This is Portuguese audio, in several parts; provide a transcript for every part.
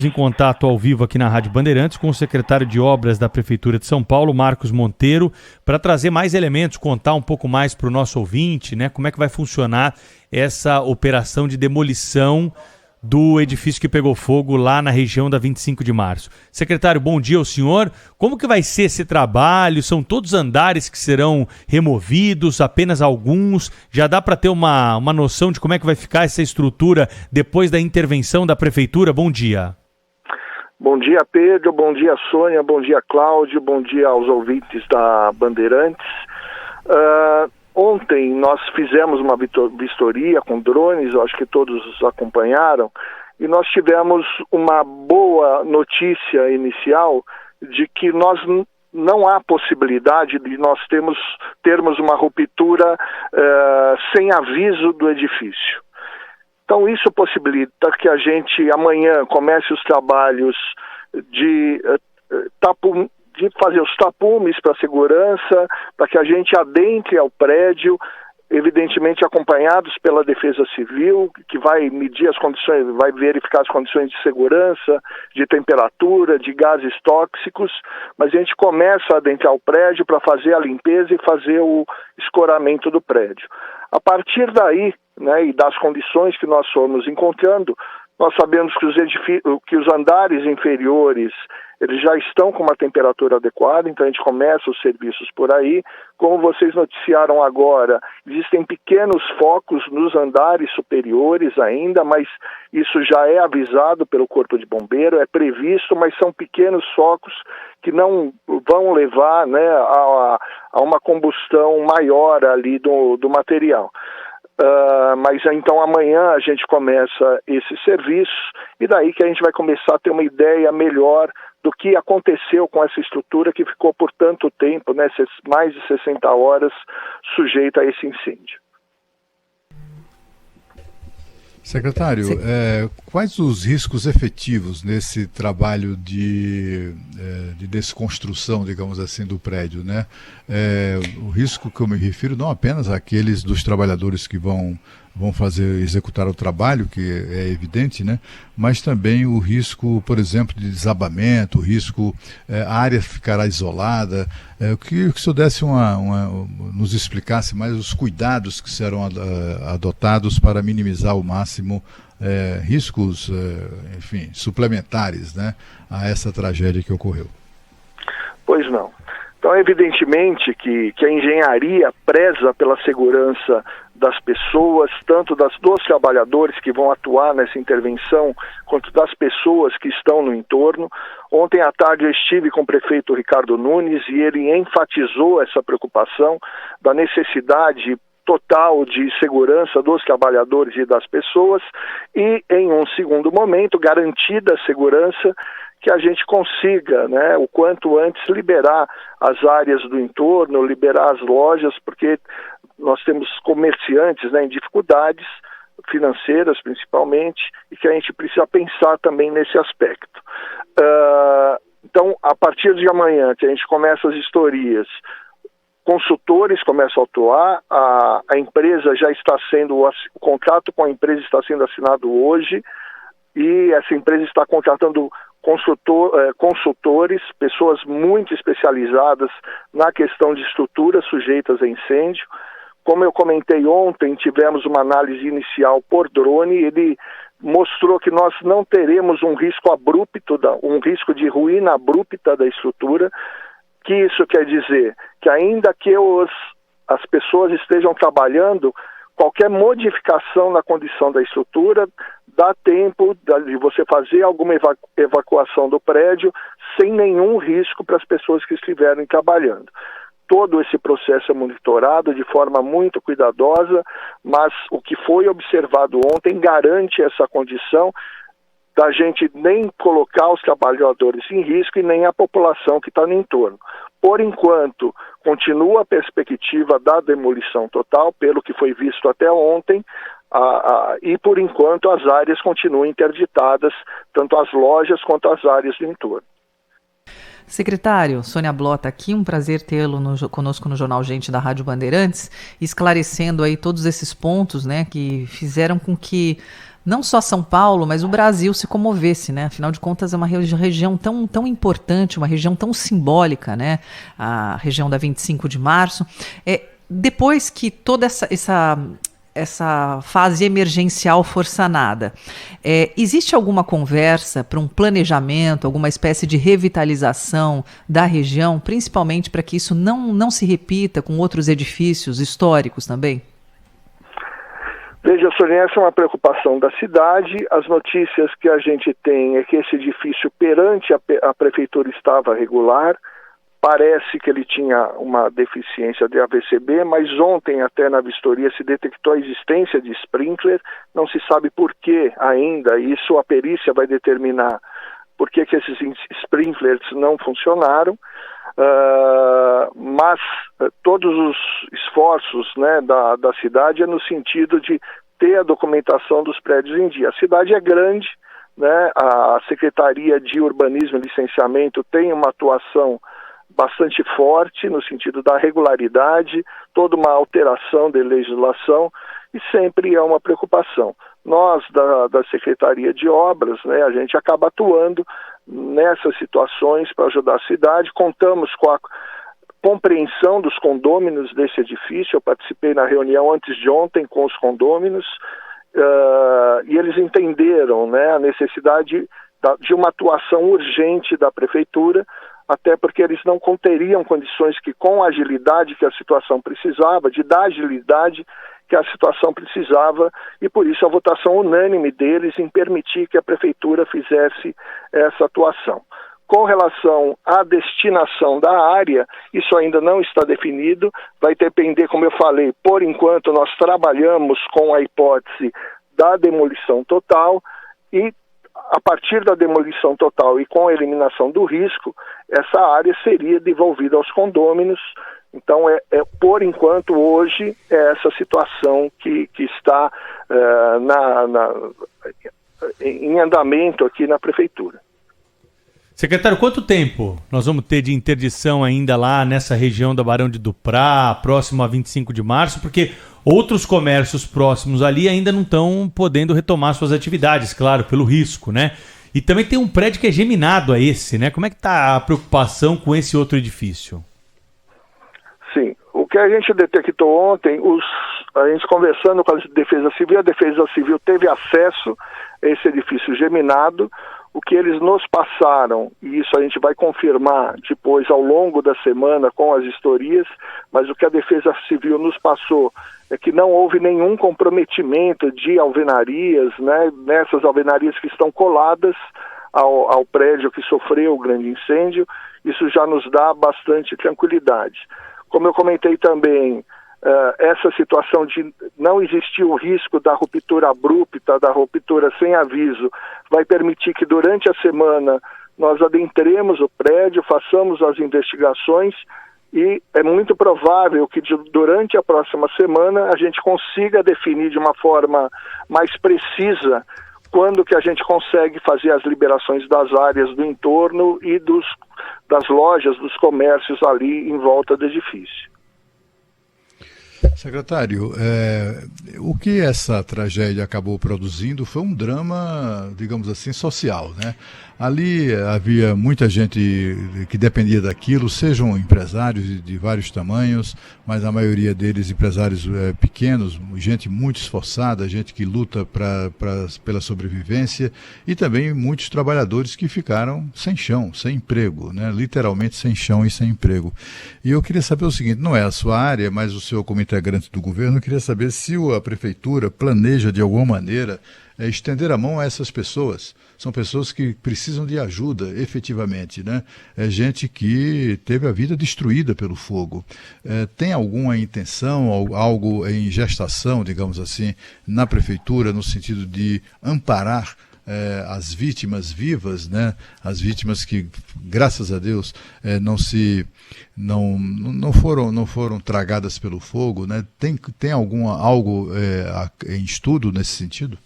Em contato ao vivo aqui na Rádio Bandeirantes com o secretário de Obras da Prefeitura de São Paulo, Marcos Monteiro, para trazer mais elementos, contar um pouco mais para o nosso ouvinte, né, como é que vai funcionar essa operação de demolição do edifício que pegou fogo lá na região da 25 de março. Secretário, bom dia ao senhor. Como que vai ser esse trabalho? São todos andares que serão removidos, apenas alguns? Já dá para ter uma noção de como é que vai ficar essa estrutura depois da intervenção da Prefeitura? Bom dia. Bom dia, Pedro, bom dia, Sônia, bom dia, Cláudio, bom dia aos ouvintes da Bandeirantes. Ontem nós fizemos uma vistoria com drones, eu acho que todos acompanharam, e nós tivemos uma boa notícia inicial de que não há possibilidade de nós termos uma ruptura sem aviso do edifício. Então isso possibilita que a gente amanhã comece os trabalhos de fazer os tapumes para segurança, para que a gente adentre ao prédio, evidentemente acompanhados pela Defesa Civil, que vai medir as condições, vai verificar as condições de segurança, de temperatura, de gases tóxicos, mas a gente começa a adentrar o prédio para fazer a limpeza e fazer o escoramento do prédio. A partir daí, né, e das condições que nós fomos encontrando, nós sabemos que os andares inferiores eles já estão com uma temperatura adequada, então a gente começa os serviços por aí. Como vocês noticiaram agora, existem pequenos focos nos andares superiores ainda, mas isso já é avisado pelo Corpo de Bombeiro, é previsto, mas são pequenos focos que não vão levar, né, a uma combustão maior ali do material. Mas então amanhã a gente começa esse serviço e daí que a gente vai começar a ter uma ideia melhor do que aconteceu com essa estrutura que ficou por tanto tempo, né, mais de 60 horas, sujeita a esse incêndio. Secretário, quais os riscos efetivos nesse trabalho de desconstrução, digamos assim, do prédio, né? O risco que eu me refiro não apenas àqueles dos trabalhadores que vão executar o trabalho, que é evidente, né? Mas também o risco, por exemplo, de desabamento, o risco, a área ficará isolada. Que o senhor desse nos explicasse mais os cuidados que serão adotados para minimizar ao máximo riscos, enfim, suplementares, né, a essa tragédia que ocorreu. Pois não. Então, evidentemente que a engenharia preza pela segurança das pessoas, tanto dos trabalhadores que vão atuar nessa intervenção, quanto das pessoas que estão no entorno. Ontem à tarde eu estive com o prefeito Ricardo Nunes e ele enfatizou essa preocupação da necessidade total de segurança dos trabalhadores e das pessoas e, em um segundo momento, garantida a segurança, que a gente consiga, né, o quanto antes liberar as áreas do entorno, liberar as lojas, porque nós temos comerciantes, né, em dificuldades financeiras principalmente, e que a gente precisa pensar também nesse aspecto. Então, a partir de amanhã, que a gente começa as vistorias, consultores começam a atuar, a empresa já está o contrato com a empresa está sendo assinado hoje, e essa empresa está contratando consultores, pessoas muito especializadas na questão de estruturas sujeitas a incêndio. Como eu comentei ontem, tivemos uma análise inicial por drone, ele mostrou que nós não teremos um risco de ruína abrupta da estrutura. Que isso quer dizer? Que ainda que as pessoas estejam trabalhando, qualquer modificação na condição da estrutura dá tempo de você fazer alguma evacuação do prédio sem nenhum risco para as pessoas que estiverem trabalhando. Todo esse processo é monitorado de forma muito cuidadosa, mas o que foi observado ontem garante essa condição da gente nem colocar os trabalhadores em risco e nem a população que está no entorno. Por enquanto, continua a perspectiva da demolição total, pelo que foi visto até ontem, e por enquanto as áreas continuam interditadas, tanto as lojas quanto as áreas do entorno. Secretário, Sônia Blota aqui, um prazer tê-lo conosco no Jornal Gente da Rádio Bandeirantes, esclarecendo aí todos esses pontos, né, que fizeram com que não só São Paulo, mas o Brasil se comovesse, né? Afinal de contas, é uma região tão importante, uma região tão simbólica, né? A região da 25 de março. Depois que toda essa fase emergencial for sanada, existe alguma conversa para um planejamento, alguma espécie de revitalização da região, principalmente para que isso não se repita com outros edifícios históricos também? Veja, Sônia, essa é uma preocupação da cidade. As notícias que a gente tem é que esse edifício perante a prefeitura estava regular. Parece que ele tinha uma deficiência de AVCB, mas ontem até na vistoria se detectou a existência de sprinkler. Não se sabe por que ainda, isso a perícia vai determinar por que esses sprinklers não funcionaram. Mas todos os esforços, né, da cidade é no sentido de ter a documentação dos prédios em dia. A cidade é grande, né, a Secretaria de Urbanismo e Licenciamento tem uma atuação bastante forte no sentido da regularidade, toda uma alteração de legislação, e sempre é uma preocupação. Nós, da Secretaria de Obras, né, a gente acaba atuando nessas situações para ajudar a cidade. Contamos com a compreensão dos condôminos desse edifício. Eu participei na reunião antes de ontem com os condôminos, e eles entenderam, né, a necessidade de uma atuação urgente da prefeitura, até porque eles não teriam condições que, com a agilidade que a situação precisava, de dar agilidade que a situação precisava, e por isso a votação unânime deles em permitir que a prefeitura fizesse essa atuação. Com relação à destinação da área, isso ainda não está definido, vai depender, como eu falei, por enquanto nós trabalhamos com a hipótese da demolição total, e a partir da demolição total e com a eliminação do risco, essa área seria devolvida aos condôminos. Então, por enquanto, hoje, é essa situação que está em andamento aqui na Prefeitura. Secretário, quanto tempo nós vamos ter de interdição ainda lá nessa região da Barão de Duprá, próximo a 25 de março? Porque outros comércios próximos ali ainda não estão podendo retomar suas atividades, claro, pelo risco, né? E também tem um prédio que é geminado a esse, né? Como é que está a preocupação com esse outro edifício? Sim, o que a gente detectou ontem, a gente conversando com a Defesa Civil teve acesso a esse edifício geminado. O que eles nos passaram, e isso a gente vai confirmar depois ao longo da semana com as vistorias, mas o que a Defesa Civil nos passou é que não houve nenhum comprometimento de alvenarias, né, nessas alvenarias que estão coladas ao prédio que sofreu o grande incêndio. Isso já nos dá bastante tranquilidade. Como eu comentei também, essa situação de não existir o risco da ruptura abrupta, da ruptura sem aviso, vai permitir que durante a semana nós adentremos o prédio, façamos as investigações, e é muito provável que durante a próxima semana a gente consiga definir de uma forma mais precisa quando que a gente consegue fazer as liberações das áreas do entorno e das lojas, dos comércios ali em volta do edifício. Secretário, o que essa tragédia acabou produzindo foi um drama, digamos assim, social, né? Ali havia muita gente que dependia daquilo, sejam empresários de vários tamanhos, mas a maioria deles empresários pequenos, gente muito esforçada, gente que luta pela sobrevivência, e também muitos trabalhadores que ficaram sem chão, sem emprego, né? Literalmente sem chão e sem emprego. E eu queria saber o seguinte, não é a sua área, mas o senhor como integrante do governo, eu queria saber se a prefeitura planeja de alguma maneira estender a mão a essas pessoas. São pessoas que precisam de ajuda, efetivamente, né? É gente que teve a vida destruída pelo fogo. Tem alguma intenção, algo em gestação, digamos assim, na prefeitura, no sentido de amparar as vítimas vivas, né? As vítimas que, graças a Deus, não foram tragadas pelo fogo, né? Tem algo em estudo nesse sentido?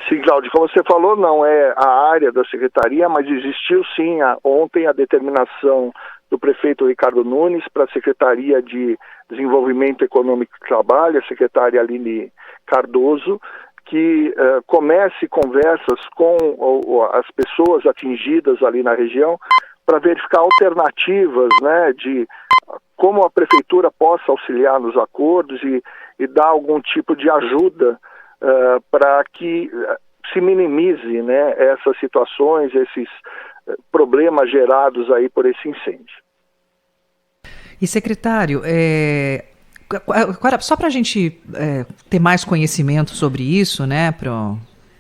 Sim, Cláudio, como você falou, não é a área da secretaria, mas existiu sim ontem a determinação do prefeito Ricardo Nunes para a Secretaria de Desenvolvimento Econômico e Trabalho, a secretária Aline Cardoso, que comece conversas com as pessoas atingidas ali na região para verificar alternativas, né, de como a prefeitura possa auxiliar nos acordos e dar algum tipo de ajuda para que se minimize, né, essas situações, esses problemas gerados aí por esse incêndio. E secretário, só para a gente ter mais conhecimento sobre isso, né, para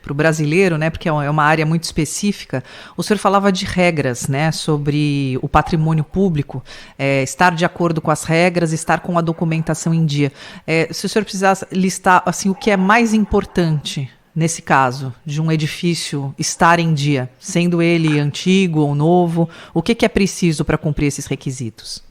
o brasileiro, né, porque é uma área muito específica, o senhor falava de regras, né, sobre o patrimônio público, estar de acordo com as regras, estar com a documentação em dia. Se o senhor precisasse listar assim, o que é mais importante nesse caso, de um edifício estar em dia, sendo ele antigo ou novo, o que é preciso para cumprir esses requisitos?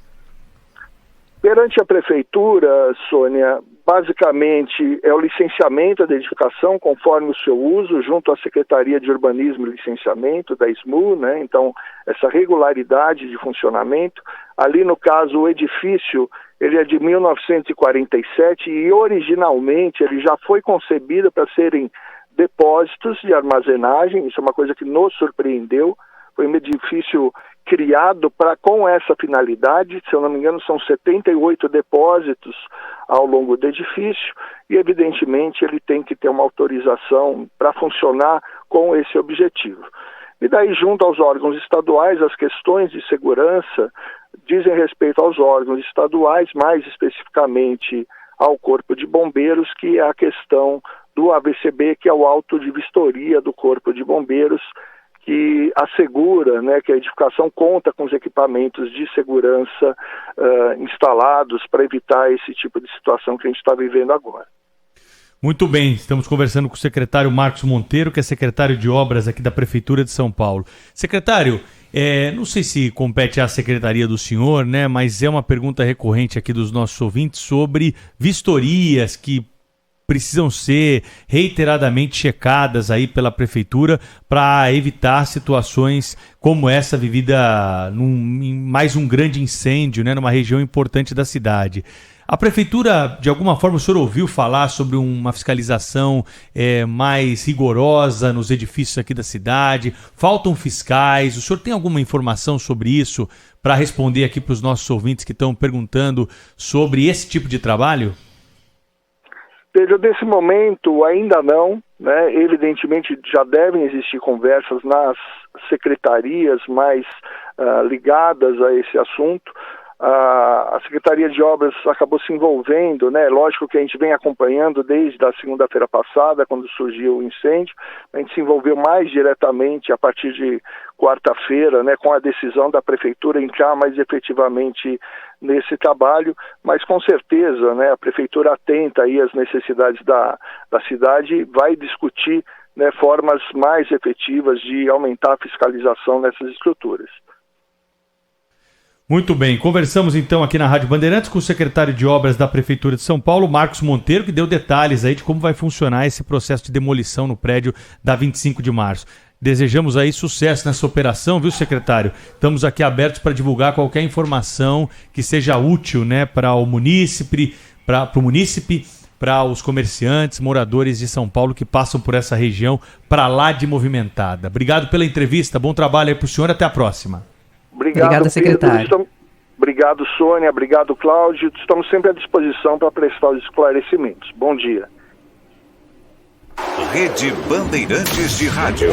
Perante a prefeitura, Sônia, basicamente é o licenciamento da edificação conforme o seu uso junto à Secretaria de Urbanismo e Licenciamento, da SMU, né? Então, essa regularidade de funcionamento. Ali, no caso, o edifício, ele é de 1947 e originalmente ele já foi concebido para serem depósitos de armazenagem. Isso é uma coisa que nos surpreendeu. Foi um edifício criado com essa finalidade. Se eu não me engano, são 78 depósitos ao longo do edifício e, evidentemente, ele tem que ter uma autorização para funcionar com esse objetivo. E daí, junto aos órgãos estaduais, as questões de segurança dizem respeito aos órgãos estaduais, mais especificamente ao Corpo de Bombeiros, que é a questão do AVCB, que é o auto de vistoria do Corpo de Bombeiros, que assegura, né, que a edificação conta com os equipamentos de segurança instalados para evitar esse tipo de situação que a gente está vivendo agora. Muito bem, estamos conversando com o secretário Marcos Monteiro, que é secretário de Obras aqui da Prefeitura de São Paulo. Secretário, não sei se compete à secretaria do senhor, né, mas é uma pergunta recorrente aqui dos nossos ouvintes sobre vistorias que precisam ser reiteradamente checadas aí pela prefeitura para evitar situações como essa vivida em mais um grande incêndio, né, numa região importante da cidade. A prefeitura, de alguma forma, o senhor ouviu falar sobre uma fiscalização mais rigorosa nos edifícios aqui da cidade? Faltam fiscais? O senhor tem alguma informação sobre isso para responder aqui para os nossos ouvintes que estão perguntando sobre esse tipo de trabalho? Pedro, nesse momento ainda não, né? Evidentemente já devem existir conversas nas secretarias mais ligadas a esse assunto. A Secretaria de Obras acabou se envolvendo, né? Lógico que a gente vem acompanhando desde a segunda-feira passada, quando surgiu o incêndio. A gente se envolveu mais diretamente a partir de quarta-feira, né, com a decisão da Prefeitura entrar mais efetivamente nesse trabalho, mas com certeza, né, a Prefeitura atenta aí às necessidades da cidade e vai discutir, né, formas mais efetivas de aumentar a fiscalização nessas estruturas. Muito bem, conversamos então aqui na Rádio Bandeirantes com o secretário de Obras da Prefeitura de São Paulo, Marcos Monteiro, que deu detalhes aí de como vai funcionar esse processo de demolição no prédio da 25 de março. Desejamos aí sucesso nessa operação, viu, secretário? Estamos aqui abertos para divulgar qualquer informação que seja útil, né, para o munícipe, para os comerciantes, moradores de São Paulo que passam por essa região para lá de movimentada. Obrigado pela entrevista, bom trabalho aí para o senhor, até a próxima. Obrigada, secretário. Obrigado, Sônia. Obrigado, Cláudio. Estamos sempre à disposição para prestar os esclarecimentos. Bom dia. Rede Bandeirantes de Rádio.